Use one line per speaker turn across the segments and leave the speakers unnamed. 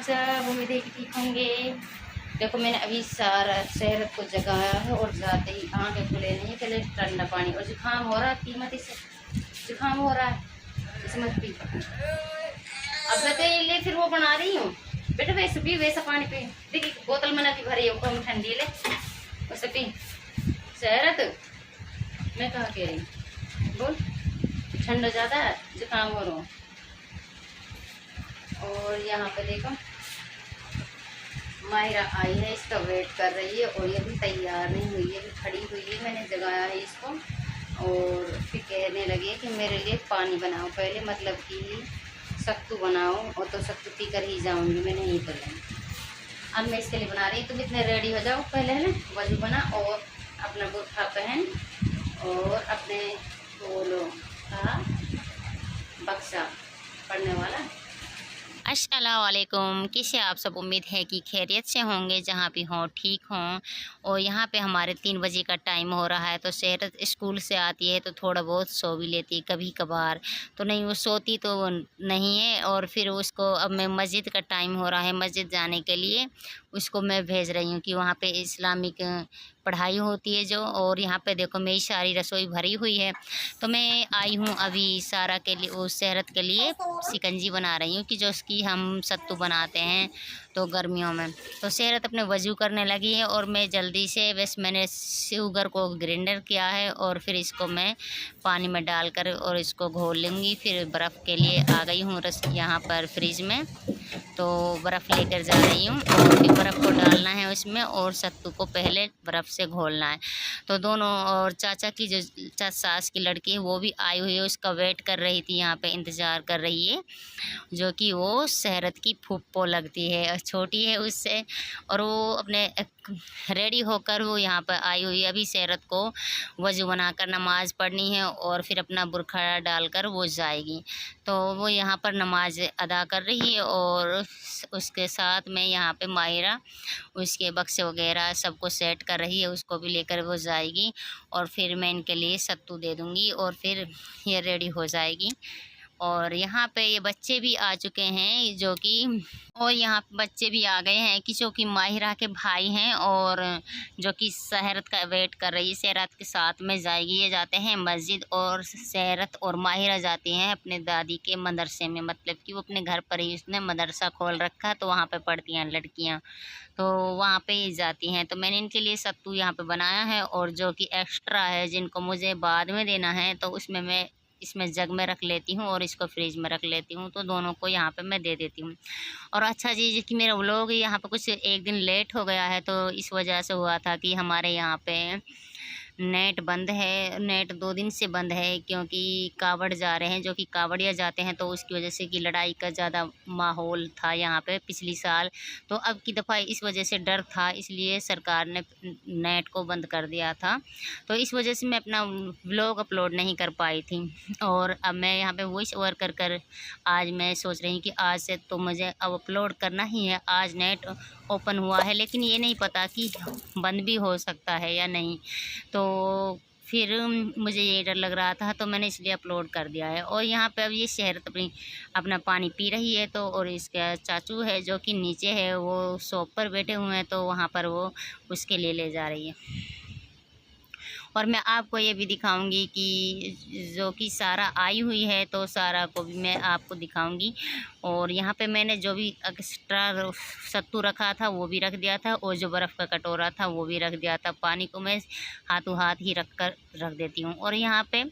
सब? उम्मीद है कि ठीक होंगे। देखो मैंने अभी सारा शहर को जगाया है और जाते ही आँखें खुले नहीं, पहले ठंडा पानी और जुकाम हो रहा है, पी मत इसे, जुकाम हो रहा है इसे मत पी। अब मैं तो ले फिर वो बना रही हूँ बेटा, वैसे पी, वैसा पानी पी। देखिए बोतल में की भरी है, कम ठंडी ले वैसे पी। शहरत मैं कहा कह रही बोल, ठंडा ज़्यादा है, जुकाम हो रहा हूँ। और यहाँ पे देखो माहिरा आई है, इसका वेट कर रही है और ये भी तैयार नहीं हुई है, खड़ी हुई है। मैंने जगाया है इसको और फिर कहने लगी कि मेरे लिए पानी बनाओ पहले, मतलब कि सत्तू बनाओ, और तो सत्तू पी कर ही जाऊँगी मैं, नहीं तो नहीं। अब मैं इसके लिए बना रही हूँ, तुम इतने रेडी हो जाओ पहले, है ना, वजू बना और अपना बुर्खा पहन और अपने बोलो का बक्सा पढ़ने वाला। अस्सलाम वालेकुम, कैसे आप सब? उम्मीद है कि खैरियत से होंगे, जहाँ भी हों ठीक हों। और यहाँ पे हमारे 3 बजे का टाइम हो रहा है, तो शहरत स्कूल से आती है तो थोड़ा बहुत सो भी लेती कभी कभार, तो नहीं वो सोती तो वो नहीं है। और फिर उसको अब मैं मस्जिद का टाइम हो रहा है, मस्जिद जाने के लिए उसको मैं भेज रही हूँ कि वहाँ पे इस्लामिक पढ़ाई होती है जो। और यहाँ पे देखो मेरी सारी रसोई भरी हुई है, तो मैं आई हूँ अभी सारा के लिए, उस शहरत के लिए शिकंजी बना रही हूँ कि जो उसकी हम सत्तू बनाते हैं तो गर्मियों में। तो शहरत अपने वजू करने लगी है और मैं जल्दी से बस मैंने शुगर को ग्राइंडर किया है और फिर इसको मैं पानी में डालकर और इसको घोल लूँगी। फिर बर्फ़ के लिए आ गई हूँ रस यहाँ पर फ्रिज में, तो बर्फ़ लेकर जा रही हूँ और फिर बर्फ़ को डालना है उसमें और सत्तू को पहले बर्फ़ से घोलना है। तो दोनों, और चाचा की जो सास की लड़की है वो भी आई हुई है, उसका वेट कर रही थी, यहाँ पे इंतज़ार कर रही है, जो कि वो शहरत की फूफो लगती है, छोटी है उससे। और वो अपने रेडी होकर वो यहाँ पर आई हुई है। अभी शहरत को वज़ू बनाकर नमाज़ पढ़नी है और फिर अपना बुर्खा डालकर वो जाएगी। तो वो यहाँ पर नमाज अदा कर रही है और उसके साथ में यहाँ पे माहिरा उसके बक्से वगैरह सबको सेट कर रही है, उसको भी लेकर वो जाएगी और फिर मैं इनके लिए सत्तू दे दूँगी और फिर ये रेडी हो जाएगी। और यहाँ पे ये बच्चे भी आ चुके हैं जो कि, और यहाँ पे बच्चे भी आ गए हैं कि जो कि माहिरा के भाई हैं और जो कि शहरत का वेट कर रही है। शहरत के साथ में जाएगी, ये जाते हैं मस्जिद और शहरत और माहिरा जाती हैं अपने दादी के मदरसे में, मतलब कि वो अपने घर पर ही उसने मदरसा खोल रखा है, तो वहाँ पे पढ़ती हैं लड़कियाँ, तो वहाँ पे ही जाती हैं। तो मैंने इनके लिए सत्तू यहाँ पे बनाया है और जो कि एक्स्ट्रा है जिनको मुझे बाद में देना है, तो उसमें मैं इसमें जग में रख लेती हूँ और इसको फ्रिज में रख लेती हूँ, तो दोनों को यहाँ पे मैं दे देती हूँ। और अच्छा चीज़ कि मेरा व्लॉग यहाँ पे कुछ एक दिन लेट हो गया है, तो इस वजह से हुआ था कि हमारे यहाँ पे नेट बंद है, नेट 2 दिन से बंद है, क्योंकि कावड़ जा रहे हैं, जो कि कावड़िया जाते हैं, तो उसकी वजह से कि लड़ाई का ज़्यादा माहौल था यहाँ पे पिछली साल, तो अब की दफ़ा इस वजह से डर था, इसलिए सरकार ने नेट को बंद कर दिया था। तो इस वजह से मैं अपना व्लॉग अपलोड नहीं कर पाई थी। और अब मैं यहाँ पे वॉइस ओवर कर कर आज मैं सोच रही हूँ कि आज से तो मुझे अब अपलोड करना ही है। आज नेट ओपन हुआ है, लेकिन ये नहीं पता कि बंद भी हो सकता है या नहीं, तो फिर मुझे ये डर लग रहा था, तो मैंने इसलिए अपलोड कर दिया है। और यहाँ पे अब ये शहरत अपना पानी पी रही है, तो और इसका चाचू है जो कि नीचे है, वो शॉप पर बैठे हुए हैं, तो वहाँ पर वो उसके लिए ले जा रही है। और मैं आपको ये भी दिखाऊंगी कि जो कि सारा आई हुई है, तो सारा को भी मैं आपको दिखाऊंगी। और यहाँ पे मैंने जो भी एक्स्ट्रा सत्तू रखा था वो भी रख दिया था, और जो बर्फ़ का कटोरा था वो भी रख दिया था। पानी को मैं हाथों हाथ ही रख देती हूँ। और यहाँ पे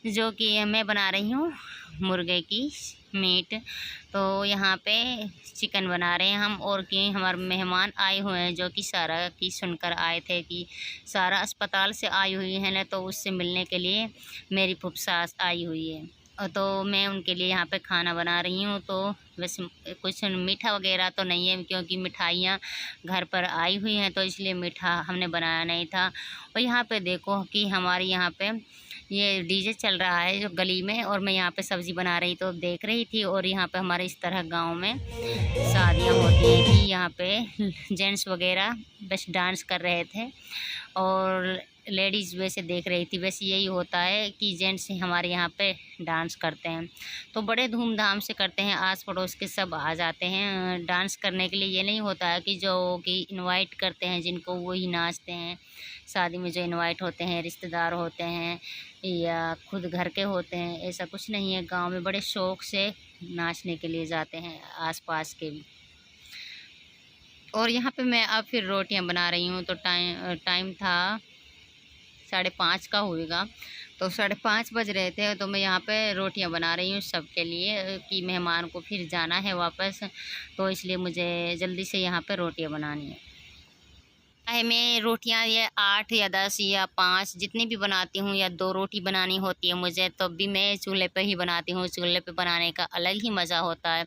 जो कि मैं बना रही हूँ मुर्गे की मीट, तो यहाँ पे चिकन बना रहे हैं हम। और कि हमारे मेहमान आए हुए हैं जो कि सारा की सुनकर आए थे कि सारा अस्पताल से आई हुई है ना, तो उससे मिलने के लिए मेरी फुफसास आई हुई है, और तो मैं उनके लिए यहाँ पे खाना बना रही हूँ। तो बस कुछ मीठा वगैरह तो नहीं है, क्योंकि मिठाइयाँ घर पर आई हुई हैं, तो इसलिए मीठा हमने बनाया नहीं था। और यहाँ पे देखो कि हमारे यहाँ पे ये डीजे चल रहा है जो गली में, और मैं यहाँ पे सब्ज़ी बना रही तो देख रही थी। और यहाँ पे हमारे इस तरह गांव में शादियाँ होती हैं कि यहाँ पे जेंट्स वगैरह बस डांस कर रहे थे, और लेडीज़ वैसे देख रही थी, वैसे यही होता है कि जेंट्स हमारे यहाँ पे डांस करते हैं तो बड़े धूमधाम से करते हैं, आस पड़ोस के सब आ जाते हैं डांस करने के लिए। ये नहीं होता है कि जो कि इनवाइट करते हैं जिनको वही नाचते हैं। शादी में जो इनवाइट होते हैं रिश्तेदार होते हैं या खुद घर के होते हैं, ऐसा कुछ नहीं है। गांव में बड़े शौक से नाचने के लिए जाते हैं आसपास के भी। और यहाँ पे मैं अब फिर रोटियां बना रही हूँ। तो टाइम था 5:30 का होएगा, तो 5:30 बज रहे थे। तो मैं यहाँ पे रोटियां बना रही हूँ सबके लिए कि मेहमान को फिर जाना है वापस, तो इसलिए मुझे जल्दी से यहाँ पे रोटियां बनानी है। मैं रोटियां ये 8 या 10 या 5 जितनी भी बनाती हूँ, या 2 रोटी बनानी होती है मुझे, तब भी मैं चूल्हे पे ही बनाती हूँ। चूल्हे पे बनाने का अलग ही मज़ा होता है।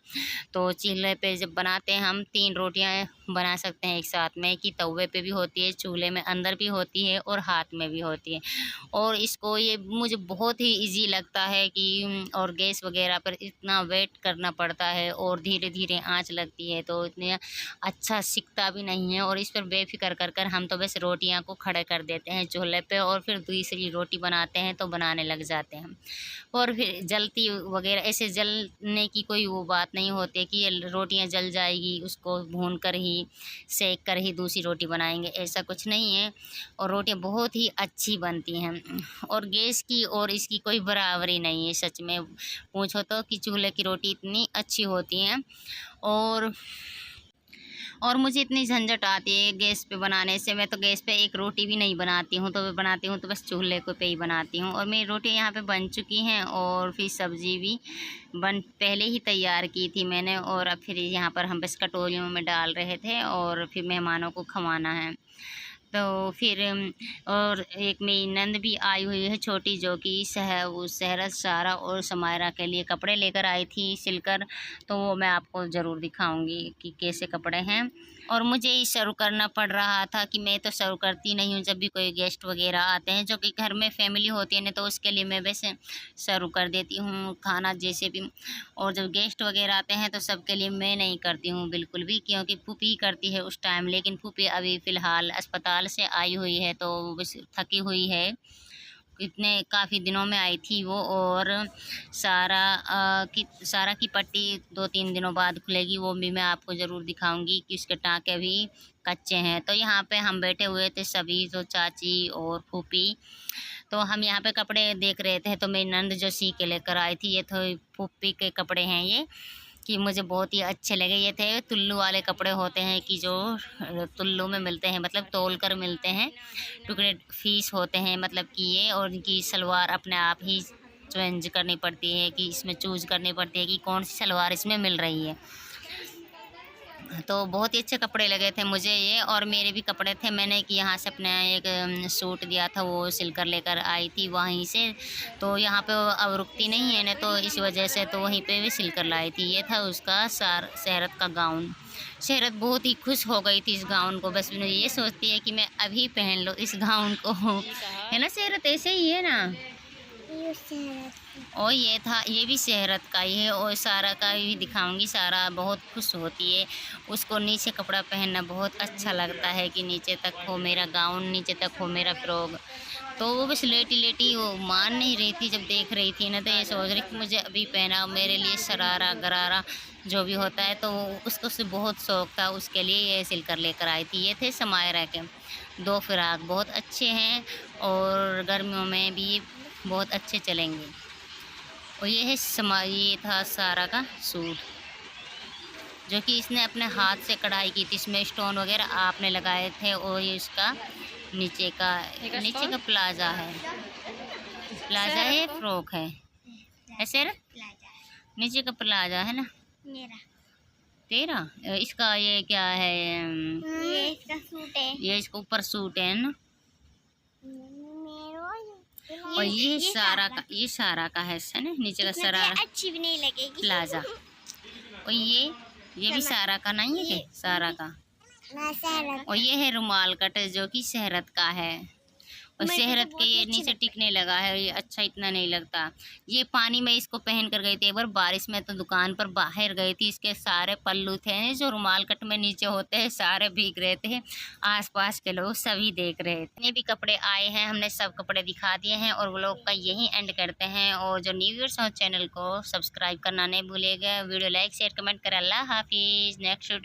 तो चूल्हे पे जब बनाते हैं हम 3 रोटियां बना सकते हैं एक साथ में, कि तवे पे भी होती है, चूल्हे में अंदर भी होती है और हाथ में भी होती है। और इसको ये मुझे बहुत ही ईजी लगता है कि और गैस वगैरह पर इतना वेट करना पड़ता है और धीरे धीरे आँच लगती है, तो इतने अच्छा सिकता भी नहीं है। और इस पर बेफिक्र कर हम तो बस रोटियां को खड़े कर देते हैं चूल्हे पे, और फिर दूसरी रोटी बनाते हैं तो बनाने लग जाते हैं। और फिर जलती वगैरह ऐसे जलने की कोई वो बात नहीं होती कि ये रोटियां जल जाएगी, उसको भून कर ही सेक कर ही दूसरी रोटी बनाएंगे, ऐसा कुछ नहीं है। और रोटियां बहुत ही अच्छी बनती हैं। और गैस की और इसकी कोई बराबरी नहीं है सच में पूछो तो, कि चूल्हे की रोटी इतनी अच्छी होती हैं। और मुझे इतनी झंझट आती है गैस पे बनाने से। मैं तो गैस पे एक रोटी भी नहीं बनाती हूँ, तो बनाती हूँ तो बस चूल्हे को पे ही बनाती हूँ। और मेरी रोटी यहाँ पे बन चुकी हैं, और फिर सब्ज़ी भी पहले ही तैयार की थी मैंने। और अब फिर यहाँ पर हम बस कटोरियों में डाल रहे थे और फिर मेहमानों को खवाना है। तो फिर और एक मेरी नंद भी आई हुई है छोटी, जो कि शहरत, सारा और समायरा के लिए कपड़े लेकर आई थी सिलकर। तो वो मैं आपको ज़रूर दिखाऊंगी कि कैसे कपड़े हैं। और मुझे ही सर्व करना पड़ रहा था, कि मैं तो सर्व करती नहीं हूँ जब भी कोई गेस्ट वगैरह आते हैं, जो कि घर में फैमिली होती है ना, तो उसके लिए मैं वैसे सर्व कर देती हूँ खाना जैसे भी। और जब गेस्ट वगैरह आते हैं तो सबके लिए मैं नहीं करती हूँ बिल्कुल भी, क्योंकि फूफी करती है उस टाइम। लेकिन फूफी अभी फ़िलहाल अस्पताल से आई हुई है, तो बस थकी हुई है, इतने काफ़ी दिनों में आई थी वो। और सारा की पट्टी 2-3 दिनों बाद खुलेगी, वो भी मैं आपको ज़रूर दिखाऊंगी कि उसके टाँके भी कच्चे हैं। तो यहाँ पे हम बैठे हुए थे सभी, तो चाची और फूफी, तो हम यहाँ पे कपड़े देख रहे थे। तो मेरी नंद जो सी के लेकर आई थी, ये तो फूफी के कपड़े हैं ये, कि मुझे बहुत ही अच्छे लगे। ये थे तुल्लू वाले कपड़े होते हैं, कि जो तुल्लू में मिलते हैं, मतलब तोल कर मिलते हैं, टुकड़े फीस होते हैं मतलब कि ये। और इनकी सलवार अपने आप ही चेंज करनी पड़ती है, कि इसमें चूज करनी पड़ती है कि कौन सी सलवार इसमें मिल रही है। तो बहुत ही अच्छे कपड़े लगे थे मुझे ये। और मेरे भी कपड़े थे, मैंने कि यहाँ से अपना एक सूट दिया था, वो सिलकर लेकर आई थी वहीं से। तो यहाँ पे अब रुकती नहीं है ना, तो इस वजह से तो वहीं पे भी सिलकर लाई थी। ये था उसका शहरत का गाउन। शहरत बहुत ही खुश हो गई थी इस गाउन को, बस ये सोचती है कि मैं अभी पहन लो इस गाउन को, है ना शहरत? ऐसे ही है ना। और ये था, ये भी शहरत का ही है। और सारा का भी दिखाऊंगी। सारा बहुत खुश होती है, उसको नीचे कपड़ा पहनना बहुत अच्छा लगता है, कि नीचे तक हो मेरा गाउन, नीचे तक हो मेरा फ्रॉक। तो वो बस लेटी लेटी वो मान नहीं रही थी, जब देख रही थी ना, तो ये सोच रही कि मुझे अभी पहना, मेरे लिए शरारा गरारा जो भी होता है, तो उसको से बहुत शौक था, उसके लिए ये सिलकर लेकर आई थी। ये थे समायरा के 2 फ्राक, बहुत अच्छे हैं और गर्मियों में भी बहुत अच्छे चलेंगे। और ये है ये था सारा का सूट, जो कि इसने अपने हाथ से कढ़ाई की थी, इसमें स्टोन वगैरह आपने लगाए थे। और ये इसका नीचे का प्लाजा है, प्लाजा है, फ्रॉक है ऐसे ना, नीचे का प्लाजा है ना मेरा, तेरा। इसका ये क्या है? ये इसका सूट है, ये इसका ऊपर सूट है ना। और ये सारा का है ना, नीचे का शरारा, अच्छी भी नहीं लगेगी प्लाजा। और ये भी सारा का नहीं है, सारा का। और ये है रुमाल कट, जो कि शहरत का है। और
मेरे को
शहरत
तो
के
बहुत ही
ये
अच्छी
नीचे
लगती
टिकने लगा है, ये अच्छा इतना नहीं लगता। ये पानी में इसको पहन कर गई थी एक बार बारिश में, तो दुकान पर बाहर गई थी, इसके सारे पल्लू थे जो रुमाल कट में नीचे होते हैं सारे भीग रहे थे। आसपास के लोग सभी देख रहे थे। जितने भी कपड़े आए हैं हमने सब कपड़े दिखा दिए हैं और व्लॉग का यही एंड करते हैं। और जो न्यू व्यूअर्स हैं चैनल को सब्सक्राइब करना नहीं भूलिएगा। वीडियो लाइक शेयर कमेंट करें। अल्लाह हाफिज़। Next video